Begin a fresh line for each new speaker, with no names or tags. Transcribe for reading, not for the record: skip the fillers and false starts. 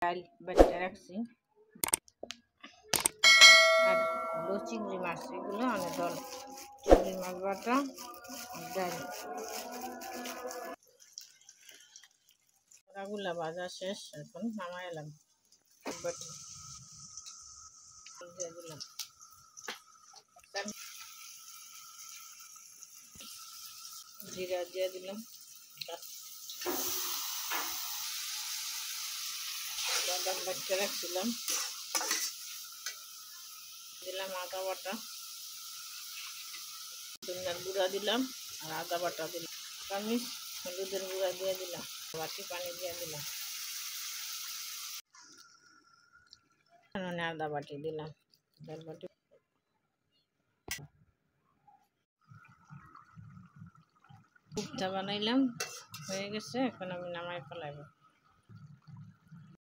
ডাল বেটে রাখছি আর চিংড়ি মাছ এগুলো অনেক দল চিংড়ি মাছ বাটা ডাল ওগুলা ভাজা শেষ এখন নামাই এলাম দিয়ে দিলাম জিরা দিয়ে দিলাম বাদাম বেটে রাখছিলাম দিলাম আদা বাটা ধনিয়ার গুঁড়া দিলাম আর আদা বাটা দিলাম চামচ হলুদের গুঁড়া দিয়ে দিলাম বাটি পানি দিয়ে দিলাম আদা বাটি দিলাম ডাল বাটি কুপ্তা বানাইলাম হয়ে গেছে এখন আমি নামাই ফেলাইব